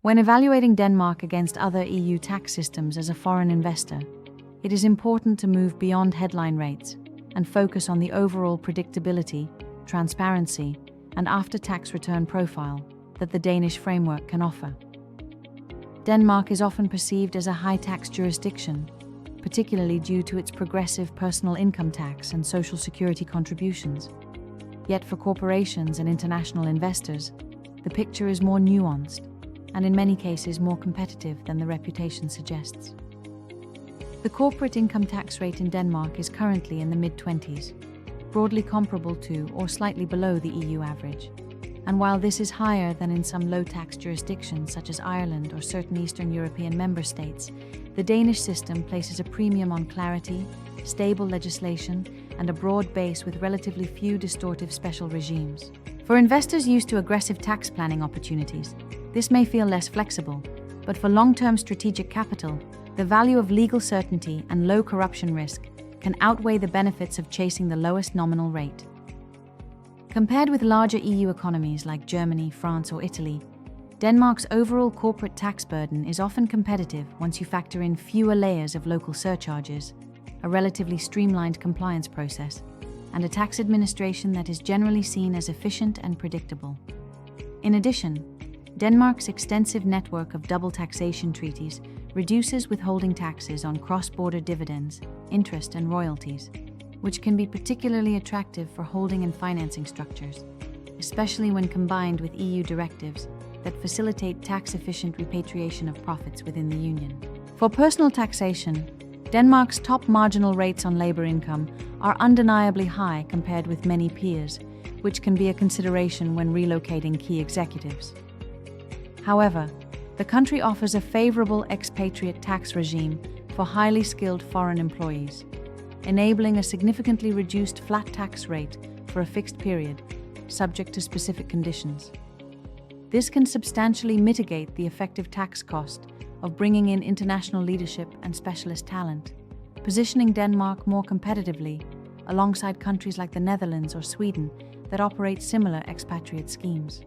When evaluating Denmark against other EU tax systems as a foreign investor, it is important to move beyond headline rates and focus on the overall predictability, transparency, and after-tax return profile that the Danish framework can offer. Denmark is often perceived as a high-tax jurisdiction, particularly due to its progressive personal income tax and social security contributions. Yet for corporations and international investors, the picture is more nuanced and in many cases more competitive than the reputation suggests. The corporate income tax rate in Denmark is currently in the mid-20s, broadly comparable to or slightly below the EU average. And while this is higher than in some low-tax jurisdictions such as Ireland or certain Eastern European member states, the Danish system places a premium on clarity, stable legislation, and a broad base with relatively few distortive special regimes. For investors used to aggressive tax planning opportunities, this may feel less flexible, but for long-term strategic capital, the value of legal certainty and low corruption risk can outweigh the benefits of chasing the lowest nominal rate. Compared with larger EU economies like Germany, France, or Italy, Denmark's overall corporate tax burden is often competitive once you factor in fewer layers of local surcharges, a relatively streamlined compliance process, and a tax administration that is generally seen as efficient and predictable. In addition, Denmark's extensive network of double taxation treaties reduces withholding taxes on cross-border dividends, interest, and royalties, which can be particularly attractive for holding and financing structures, especially when combined with EU directives that facilitate tax-efficient repatriation of profits within the Union. For personal taxation, Denmark's top marginal rates on labor income are undeniably high compared with many peers, which can be a consideration when relocating key executives. However, the country offers a favorable expatriate tax regime for highly skilled foreign employees, enabling a significantly reduced flat tax rate for a fixed period, subject to specific conditions. This can substantially mitigate the effective tax cost of bringing in international leadership and specialist talent, positioning Denmark more competitively alongside countries like the Netherlands or Sweden that operate similar expatriate schemes.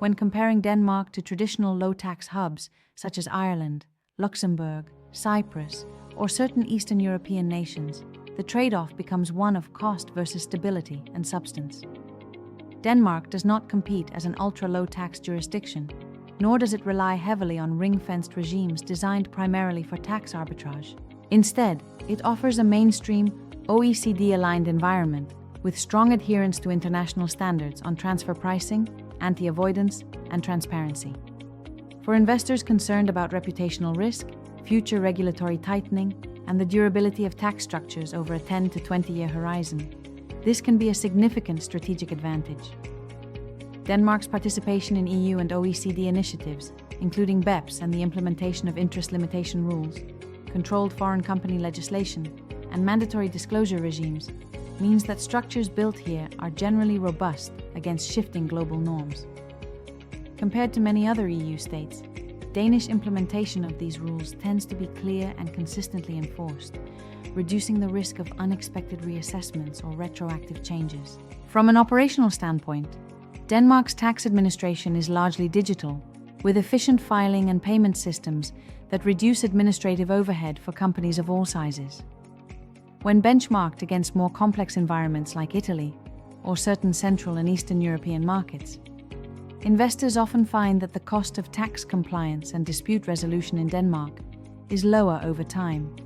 When comparing Denmark to traditional low-tax hubs such as Ireland, Luxembourg, Cyprus, or certain Eastern European nations, the trade-off becomes one of cost versus stability and substance. Denmark does not compete as an ultra-low-tax jurisdiction, nor does it rely heavily on ring-fenced regimes designed primarily for tax arbitrage. Instead, it offers a mainstream, OECD-aligned environment with strong adherence to international standards on transfer pricing, anti-avoidance, and transparency. For investors concerned about reputational risk, future regulatory tightening, and the durability of tax structures over a 10 to 20-year horizon, this can be a significant strategic advantage. Denmark's participation in EU and OECD initiatives, including BEPS and the implementation of interest limitation rules, controlled foreign company legislation, and mandatory disclosure regimes, means that structures built here are generally robust against shifting global norms. Compared to many other EU states, Danish implementation of these rules tends to be clear and consistently enforced, reducing the risk of unexpected reassessments or retroactive changes. From an operational standpoint, Denmark's tax administration is largely digital, with efficient filing and payment systems that reduce administrative overhead for companies of all sizes. When benchmarked against more complex environments like Italy or certain Central and Eastern European markets, investors often find that the cost of tax compliance and dispute resolution in Denmark is lower over time,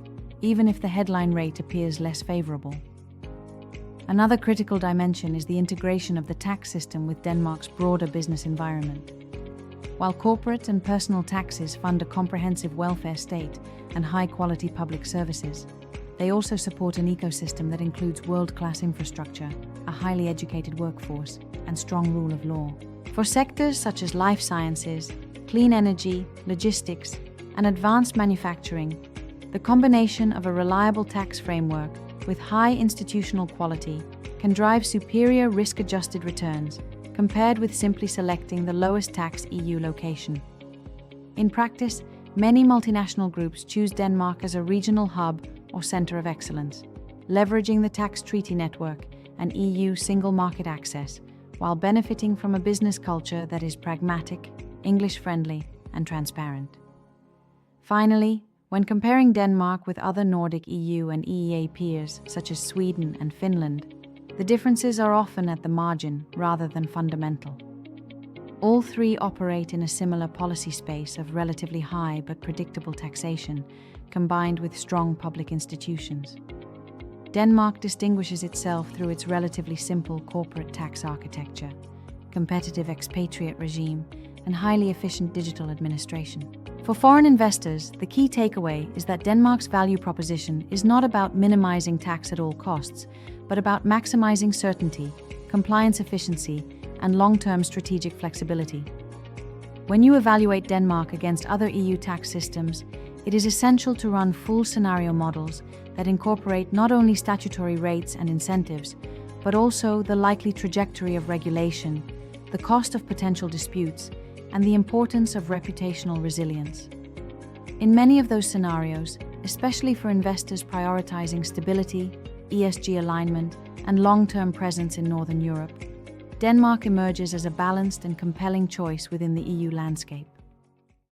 even if the headline rate appears less favorable. Another critical dimension is the integration of the tax system with Denmark's broader business environment. While corporate and personal taxes fund a comprehensive welfare state and high-quality public services, they also support an ecosystem that includes world-class infrastructure, a highly educated workforce, and strong rule of law. For sectors such as life sciences, clean energy, logistics, and advanced manufacturing, the combination of a reliable tax framework with high institutional quality can drive superior risk-adjusted returns compared with simply selecting the lowest tax EU location. In practice, many multinational groups choose Denmark as a regional hub or center of excellence, leveraging the tax treaty network and EU single market access, while benefiting from a business culture that is pragmatic, English-friendly, and transparent. Finally, when comparing Denmark with other Nordic EU and EEA peers, such as Sweden and Finland, the differences are often at the margin rather than fundamental. All three operate in a similar policy space of relatively high but predictable taxation, combined with strong public institutions. Denmark distinguishes itself through its relatively simple corporate tax architecture, competitive expatriate regime, and highly efficient digital administration. For foreign investors, the key takeaway is that Denmark's value proposition is not about minimizing tax at all costs, but about maximizing certainty, compliance efficiency, and long-term strategic flexibility. When you evaluate Denmark against other EU tax systems, it is essential to run full scenario models that incorporate not only statutory rates and incentives, but also the likely trajectory of regulation, the cost of potential disputes, and the importance of reputational resilience. In many of those scenarios, especially for investors prioritizing stability, ESG alignment, and long-term presence in Northern Europe, Denmark emerges as a balanced and compelling choice within the EU landscape.